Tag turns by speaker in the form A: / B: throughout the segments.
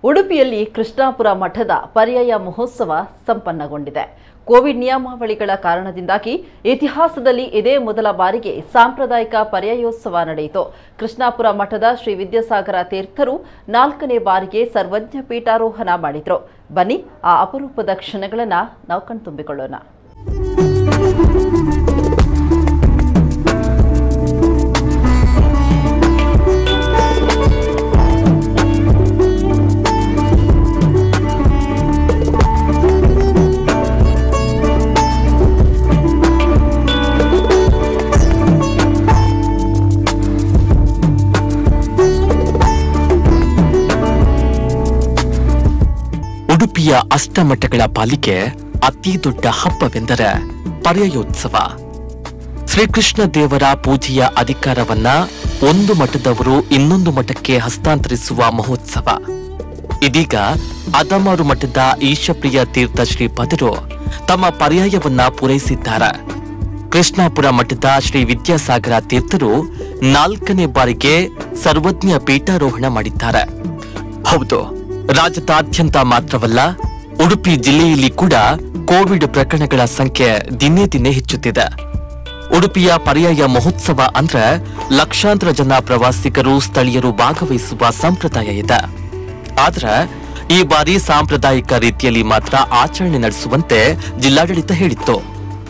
A: ಉಡುಪಿಯಲ್ಲಿ ಕೃಷ್ಣಾಪುರ ಮಠದ ಪರ್ಯಾಯ ಮಹೋತ್ಸವ ಸಂಪನ್ನಗೊಂಡಿದೆ. ಕೋವಿಡ್ ನಿಯಮಾವಳಿಗಳ ಕಾರಣದಿಂದಾಗಿ ಇತಿಹಾಸದಲ್ಲಿ ಇದೇ ಮೊದಲ ಬಾರಿಗೆ ಸಾಂಪ್ರದಾಯಿಕ ಪರ್ಯಾಯೋತ್ಸವ ನಡೆಯಿತು. ಕೃಷ್ಣಾಪುರ ಮಠದ ಶ್ರೀ ವಿದ್ಯಾಸಾಗರ ತೀರ್ಥರು 4ನೇ ಬಾರಿಗೆ ಸರ್ವಜ್ಞ ಪೀಠಾರೋಹಣ ಮಾಡಿದ್ರು. ಬನ್ನಿ ಆ ಅಪರೂಪದ ಕ್ಷಣಗಳನ್ನು ನಾವು ಕಣ್ತುಂಬಿಕೊಳ್ಳೋಣ.
B: ಉಡುಪಿಯ ಅಷ್ಟಮಠಗಳ ಪಾಲಿಗೆ ಅತಿ ದೊಡ್ಡ ಹಬ್ಬವೆಂದರೆ ಪರ್ಯಾಯೋತ್ಸವ. ಶ್ರೀಕೃಷ್ಣ ದೇವರ ಪೂಜೆಯ ಅಧಿಕಾರವನ್ನ ಒಂದು ಮಠದವರು ಇನ್ನೊಂದು ಮಠಕ್ಕೆ ಹಸ್ತಾಂತರಿಸುವ ಮಹೋತ್ಸವ. ಇದೀಗ ಅದಮಾರು ಮಠದ ಈಶಪ್ರಿಯ ತೀರ್ಥ ಶ್ರೀಪಾದರು ತಮ್ಮ ಪರ್ಯಾಯವನ್ನ ಪೂರೈಸಿದ್ದಾರೆ. ಕೃಷ್ಣಾಪುರ ಮಠದ ಶ್ರೀ ವಿದ್ಯಾಸಾಗರ ತೀರ್ಥರು 4ನೇ ಬಾರಿಗೆ ಸರ್ವಜ್ಞ ಪೀಠಾರೋಹಣ ಮಾಡಿದ್ದಾರೆ. ಹೌದು, ರಾಜ್ಯದಾದ್ಯಂತ ಮಾತ್ರವಲ್ಲ, ಉಡುಪಿ ಜಿಲ್ಲೆಯಲ್ಲಿ ಕೂಡ ಕೋವಿಡ್ ಪ್ರಕರಣಗಳ ಸಂಖ್ಯೆ ದಿನೇ ದಿನೇ ಹೆಚ್ಚುತ್ತಿದೆ. ಉಡುಪಿಯ ಪರ್ಯಾಯ ಮಹೋತ್ಸವ ಅಂದ್ರೆ ಲಕ್ಷಾಂತರ ಜನ ಪ್ರವಾಸಿಗರು ಸ್ಥಳೀಯರು ಭಾಗವಹಿಸುವ ಸಂಪ್ರದಾಯ ಇದೆ. ಆದ್ರೆ ಈ ಬಾರಿ ಸಾಂಪ್ರದಾಯಿಕ ರೀತಿಯಲ್ಲಿ ಮಾತ್ರ ಆಚರಣೆ ನಡೆಸುವಂತೆ ಜಿಲ್ಲಾಡಳಿತ ಹೇಳಿತ್ತು.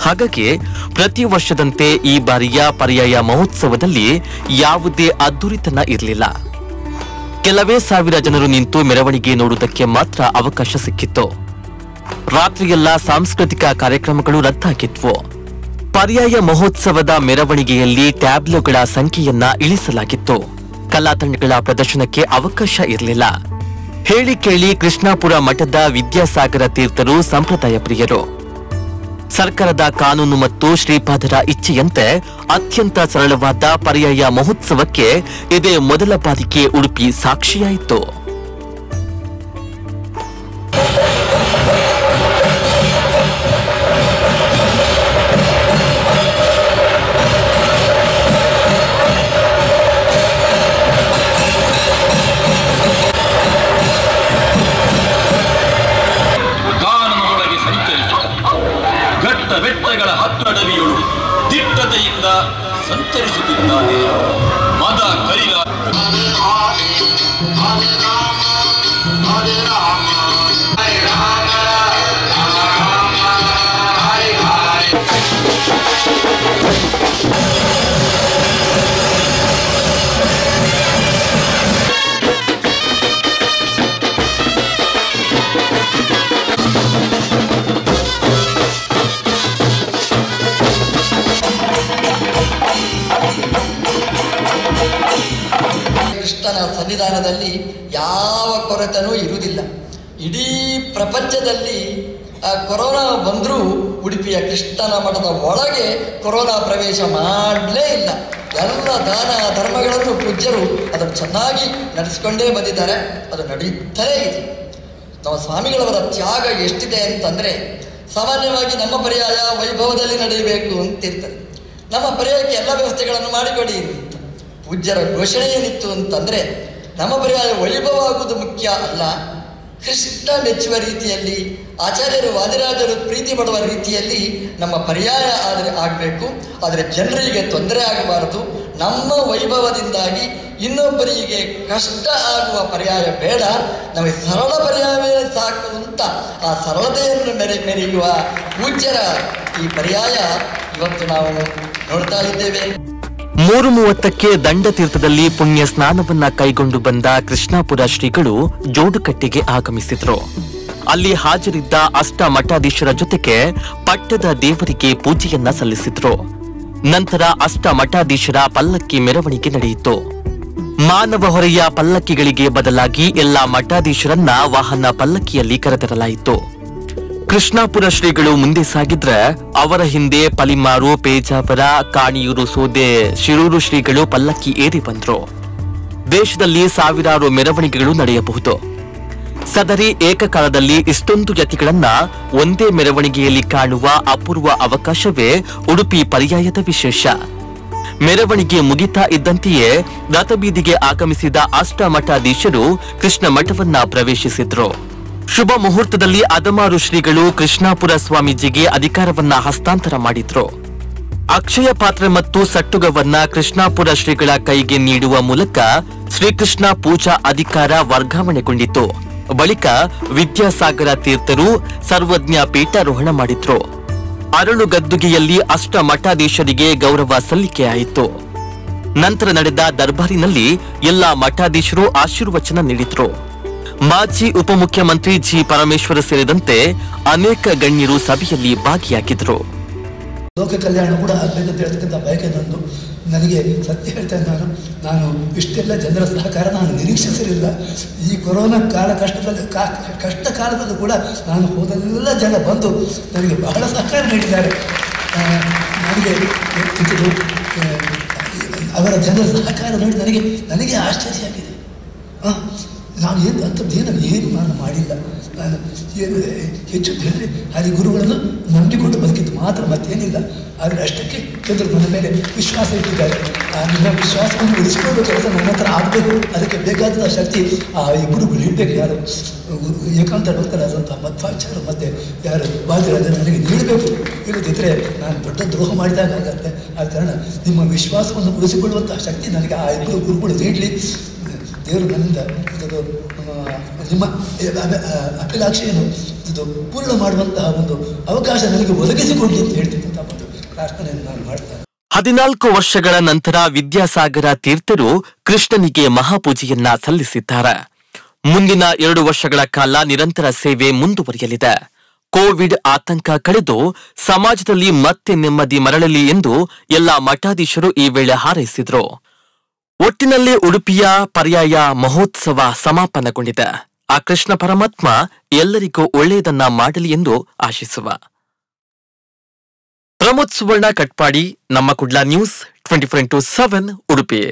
B: ಹಾಗಾಗಿ ಪ್ರತಿ ವರ್ಷದಂತೆ ಈ ಬಾರಿಯ ಪರ್ಯಾಯ ಮಹೋತ್ಸವದಲ್ಲಿ ಯಾವುದೇ ಅದ್ದೂರಿತನ ಇರಲಿಲ್ಲ. ಕೆಲವೇ ಸಾವಿರ ಜನರು ನಿಂತು ಮೆರವಣಿಗೆ ನೋಡುವುದಕ್ಕೆ ಮಾತ್ರ ಅವಕಾಶ ಸಿಕ್ಕಿತ್ತು. ರಾತ್ರಿಯೆಲ್ಲ ಸಾಂಸ್ಕೃತಿಕ ಕಾರ್ಯಕ್ರಮಗಳು ರದ್ದಾಗಿದ್ವು. ಪರ್ಯಾಯ ಮಹೋತ್ಸವದ ಮೆರವಣಿಗೆಯಲ್ಲಿ ಟ್ಯಾಬ್ಲೋಗಳ ಸಂಖ್ಯೆಯನ್ನ ಇಳಿಸಲಾಗಿತ್ತು. ಕಲಾತಂಡಗಳ ಪ್ರದರ್ಶನಕ್ಕೆ ಅವಕಾಶ ಇರಲಿಲ್ಲ. ಹೇಳಿ ಕೇಳಿ ಕೃಷ್ಣಾಪುರ ಮಠದ ವಿದ್ಯಾಸಾಗರ ತೀರ್ಥರು ಸಂಪ್ರದಾಯ ಪ್ರಿಯರು. ಸರ್ಕಾರದ ಕಾನೂನು ಮತ್ತು ಶ್ರೀಪಾದರ ಇಚ್ಛೆಯಂತೆ ಅತ್ಯಂತ ಸರಳವಾದ ಪರ್ಯಾಯ ಮಹೋತ್ಸವಕ್ಕೆ ಇದೇ ಮೊದಲ ಬಾರಿಗೆ ಉಡುಪಿ ಸಾಕ್ಷಿಯಾಯಿತು.
C: ಬೆಟ್ಟಗಳ ಹತ್ತಡವಿಯಳು ದಿಟ್ಟತೆಯಿಂದ ಸಂಚರಿಸುತ್ತಿದ್ದಾನೆ. ಮದ ಕರಿಲ
D: ಕೃಷ್ಣನ ಸನ್ನಿಧಾನದಲ್ಲಿ ಯಾವ ಕೊರತೆನೂ ಇರುವುದಿಲ್ಲ. ಇಡೀ ಪ್ರಪಂಚದಲ್ಲಿ ಕೊರೋನಾ ಬಂದರೂ ಉಡುಪಿಯ ಕೃಷ್ಣನ ಮಠದ ಒಳಗೆ ಕೊರೋನಾ ಪ್ರವೇಶ ಮಾಡಲೇ ಇಲ್ಲ. ಎಲ್ಲ ದಾನ ಧರ್ಮಗಳನ್ನು ಪೂಜ್ಯರು ಅದನ್ನು ಚೆನ್ನಾಗಿ ನಡೆಸಿಕೊಂಡೇ ಬಂದಿದ್ದಾರೆ. ಅದು ನಡೀತಲೇ ಇದೆ. ನಮ್ಮ ಸ್ವಾಮಿಗಳವರ ತ್ಯಾಗ ಎಷ್ಟಿದೆ ಅಂತಂದರೆ, ಸಾಮಾನ್ಯವಾಗಿ ನಮ್ಮ ಪರ್ಯಾಯ ವೈಭವದಲ್ಲಿ ನಡೆಯಬೇಕು ಅಂತಿರ್ತದೆ. ನಮ್ಮ ಪರ್ಯಾಯಕ್ಕೆ ಎಲ್ಲ ವ್ಯವಸ್ಥೆಗಳನ್ನು ಮಾಡಿಕೊಡಿ ಅಂತ ಪೂಜ್ಯರ ಘೋಷಣೆ ಏನಿತ್ತು ಅಂತಂದರೆ, ನಮ್ಮ ಪರ್ಯಾಯ ವೈಭವ ಆಗುವುದು ಮುಖ್ಯ ಅಲ್ಲ, ಕೃಷ್ಣ ಮೆಚ್ಚುವ ರೀತಿಯಲ್ಲಿ, ಆಚಾರ್ಯರು ವಾದಿರಾಜರು ಪ್ರೀತಿ ಪಡುವ ರೀತಿಯಲ್ಲಿ ನಮ್ಮ ಪರ್ಯಾಯ ಆಗಬೇಕು. ಆದರೆ ಜನರಿಗೆ ತೊಂದರೆ ಆಗಬಾರದು. ನಮ್ಮ ವೈಭವದಿಂದಾಗಿ ಇನ್ನೊಬ್ಬರಿಗೆ ಕಷ್ಟ ಆಗುವ ಪರ್ಯಾಯ ಬೇಡ, ನಮಗೆ ಸರಳ ಪರ್ಯಾಯವೇ ಸಾಕು ಅಂತ ಆ ಸರಳತೆಯನ್ನು ಮೆರೆಯುವ ಪೂಜ್ಯರ ಈ ಪರ್ಯಾಯ ಇವತ್ತು ನಾವು ನೋಡ್ತಾ ಇದ್ದೇವೆ.
B: 3:30ಕ್ಕೆ ದಂಡತೀರ್ಥದಲ್ಲಿ ಪುಣ್ಯ ಸ್ನಾನವನ್ನ ಕೈಗೊಂಡು ಬಂದ ಕೃಷ್ಣಾಪುರ ಶ್ರೀಗಳು ಜೋಡುಕಟ್ಟೆಗೆ ಆಗಮಿಸಿದ್ರು. ಅಲ್ಲಿ ಹಾಜರಿದ್ದ ಅಷ್ಟ ಮಠಾಧೀಶರ ಜೊತೆಗೆ ಪಟ್ಟದ ದೇವರಿಗೆ ಪೂಜೆಯನ್ನ ಸಲ್ಲಿಸಿದ್ರು. ನಂತರ ಅಷ್ಟ ಮಠಾಧೀಶರ ಪಲ್ಲಕ್ಕಿ ಮೆರವಣಿಗೆ ನಡೆಯಿತು. ಮಾನವ ಹೊರೆಯ ಪಲ್ಲಕ್ಕಿಗಳಿಗೆ ಬದಲಾಗಿ ಎಲ್ಲಾ ಮಠಾಧೀಶರನ್ನ ವಾಹನ ಪಲ್ಲಕ್ಕಿಯಲ್ಲಿ ಕರೆತರಲಾಯಿತು. ಕೃಷ್ಣಾಪುರ ಶ್ರೀಗಳು ಮುಂದೆ ಸಾಗಿದ್ರೆ ಅವರ ಹಿಂದೆ ಪಲಿಮಾರು, ಪೇಜಾವರ, ಕಾಣಿಯೂರು, ಸೋದೆ, ಶಿರೂರು ಶ್ರೀಗಳು ಪಲ್ಲಕ್ಕಿ ಏರಿ ಬಂದ್ರು. ದೇಶದಲ್ಲಿ ಸಾವಿರಾರು ಮೆರವಣಿಗೆಗಳು ನಡೆಯಬಹುದು. ಸದರಿ ಏಕಕಾಲದಲ್ಲಿ ಇಷ್ಟೊಂದು ಯತಿಗಳನ್ನ ಒಂದೇ ಮೆರವಣಿಗೆಯಲ್ಲಿ ಕಾಣುವ ಅಪೂರ್ವ ಅವಕಾಶವೇ ಉಡುಪಿ ಪರ್ಯಾಯದ ವಿಶೇಷ. ಮೆರವಣಿಗೆ ಮುಗಿತಾ ಇದ್ದಂತೆಯೇ ರಥಬೀದಿಗೆ ಆಗಮಿಸಿದ ಅಷ್ಟಮಠಾಧೀಶರು ಕೃಷ್ಣ ಮಠವನ್ನ ಪ್ರವೇಶಿಸಿದ್ರು. ಶುಭ ಮುಹೂರ್ತದಲ್ಲಿ ಅದಮಾರು ಶ್ರೀಗಳು ಕೃಷ್ಣಾಪುರ ಸ್ವಾಮೀಜಿಗೆ ಅಧಿಕಾರವನ್ನ ಹಸ್ತಾಂತರ ಮಾಡಿದ್ರು. ಅಕ್ಷಯ ಪಾತ್ರೆ ಮತ್ತು ಸಟ್ಟುಗವನ್ನ ಕೃಷ್ಣಾಪುರ ಶ್ರೀಗಳ ಕೈಗೆ ನೀಡುವ ಮೂಲಕ ಶ್ರೀಕೃಷ್ಣ ಪೂಜಾ ಅಧಿಕಾರ ವರ್ಗಾವಣೆಗೊಂಡಿತು. ಬಳಿಕ ವಿದ್ಯಾಸಾಗರ ತೀರ್ಥರು ಸರ್ವಜ್ಞ ಪೀಠಾರೋಹಣ ಮಾಡಿದ್ರು. ಅರಳು ಗದ್ದುಗೆಯಲ್ಲಿ ಅಷ್ಟಮಠಾಧೀಶರಿಗೆ ಗೌರವ ಸಲ್ಲಿಕೆಯಾಯಿತು. ನಂತರ ನಡೆದ ದರ್ಬಾರಿನಲ್ಲಿ ಎಲ್ಲಾ ಮಠಾಧೀಶರು ಆಶೀರ್ವಚನ ನೀಡಿದ್ರು. ಮಾಜಿ ಉಪಮುಖ್ಯಮಂತ್ರಿ ಜಿ ಪರಮೇಶ್ವರ ಸೇರಿದಂತೆ ಅನೇಕ ಗಣ್ಯರು ಸಭೆಯಲ್ಲಿ ಭಾಗಿಯಾಗಿದ್ರು.
E: ಲೋಕ ಕಲ್ಯಾಣ ಕೂಡ ಆಗಬೇಕಂತ ಹೇಳ್ತಕ್ಕಂಥ ಬಯಕೆ ನಂದು. ನನಗೆ ಸತ್ಯ ಹೇಳ್ತೇನೆ, ನಾನು ಇಷ್ಟೆಲ್ಲ ಜನರ ಸಹಕಾರ ನಾನು ನಿರೀಕ್ಷಿಸಿರಲಿಲ್ಲ. ಈ ಕೊರೋನಾ ಕಷ್ಟ ಕಾಲದಲ್ಲೂ ಕೂಡ ನಾನು ಹೋದೆಲ್ಲ ಜನ ಬಂದು ನನಗೆ ಬಹಳ ಸಹಕಾರ ನೀಡಿದ್ದಾರೆ. ನನಗೆ ಅವರ ಜನರ ಸಹಕಾರ ನೋಡಿ ನನಗೆ ಆಶ್ಚರ್ಯ ಆಗಿದೆ. ನಾನು ಏನು ನಾನು ಮಾಡಿಲ್ಲ. ನಾನು ಏನು ಹೆಚ್ಚು ಹೇಳಿದ್ರೆ ಅಲ್ಲಿ ಗುರುಗಳನ್ನು ನಂಬಿಕೊಂಡು ಬದುಕಿದ್ದು ಮಾತ್ರ ಮತ್ತೇನಿಲ್ಲ. ಆದರೆ ಅಷ್ಟಕ್ಕೆ ಜನರು ನನ್ನ ಮೇಲೆ ವಿಶ್ವಾಸ ಇಟ್ಟಿದ್ದಾರೆ. ನಿಮ್ಮ ವಿಶ್ವಾಸವನ್ನು ಉಳಿಸಿಕೊಳ್ಳುವ ಕೆಲಸ ನನ್ನ ಹತ್ರ ಆಗಬೇಕು. ಅದಕ್ಕೆ ಬೇಕಾದ ಶಕ್ತಿ ಆ ಇಬ್ಬರು ನೀಡಬೇಕು. ಯಾರು ಏಕಾಂತ ಭಕ್ತರಾದಂಥ ಮಧ್ವಾಚಾರ್ಯರು ಮತ್ತು ಯಾರು ಬಾಜಿರಾಜ ನನಗೆ ನೀಡಬೇಕು. ಇಲ್ಲದಿದ್ದರೆ ನಾನು ದೊಡ್ಡ ದ್ರೋಹ ಮಾಡಿದಾಗ ಆಗತ್ತೆ. ಆದ ಕಾರಣ ನಿಮ್ಮ ವಿಶ್ವಾಸವನ್ನು ಉಳಿಸಿಕೊಳ್ಳುವಂಥ ಶಕ್ತಿ ನನಗೆ ಆ ಇಬ್ಬರು ಗುರುಗಳು ನೀಡಲಿ. ದೇವರು ನನ್ನಿಂದ ಇದು ನಿಮ್ಮ ಅಭಿಲಾಷೆಯನ್ನು ಇದು ಪೂರ್ಣ ಮಾಡುವಂತಹ ಒಂದು ಅವಕಾಶ ನನಗೆ ಒದಗಿಸಿಕೊಡ್ಲಿ ಅಂತ ಹೇಳ್ತಕ್ಕಂಥ ಒಂದು ಪ್ರಾರ್ಥನೆಯನ್ನು ನಾನು ಮಾಡ್ತೇನೆ.
B: 14 ವರ್ಷಗಳ ನಂತರ ವಿದ್ಯಾಸಾಗರ ತೀರ್ಥರು ಕೃಷ್ಣನಿಗೆ ಮಹಾಪೂಜೆಯನ್ನ ಸಲ್ಲಿಸಿದ್ದಾರೆ. ಮುಂದಿನ 2 ವರ್ಷಗಳ ಕಾಲ ನಿರಂತರ ಸೇವೆ ಮುಂದುವರಿಯಲಿದೆ. ಕೋವಿಡ್ ಆತಂಕ ಕಳೆದು ಸಮಾಜದಲ್ಲಿ ಮತ್ತೆ ನೆಮ್ಮದಿ ಮರಳಲಿ ಎಂದು ಎಲ್ಲಾ ಮಠಾಧೀಶರು ಈ ವೇಳೆ ಹಾರೈಸಿದ್ರು. ಒಟ್ಟಿನಲ್ಲಿ ಉಡುಪಿಯ ಪರ್ಯಾಯ ಮಹೋತ್ಸವ ಸಮಾಪನಗೊಂಡಿದೆ. ಆ ಕೃಷ್ಣ ಪರಮಾತ್ಮ ಎಲ್ಲರಿಗೂ ಒಳ್ಳೆಯದನ್ನ ಮಾಡಲಿ ಎಂದು ಆಶಿಸುವ. ಪ್ರಮೋದ್ ಸುವರ್ಣ ಕಟ್ಪಾಡಿ, ನಮ್ಮ ಕುಡ್ಲ ನ್ಯೂಸ್ 24x7 ಉಡುಪಿ.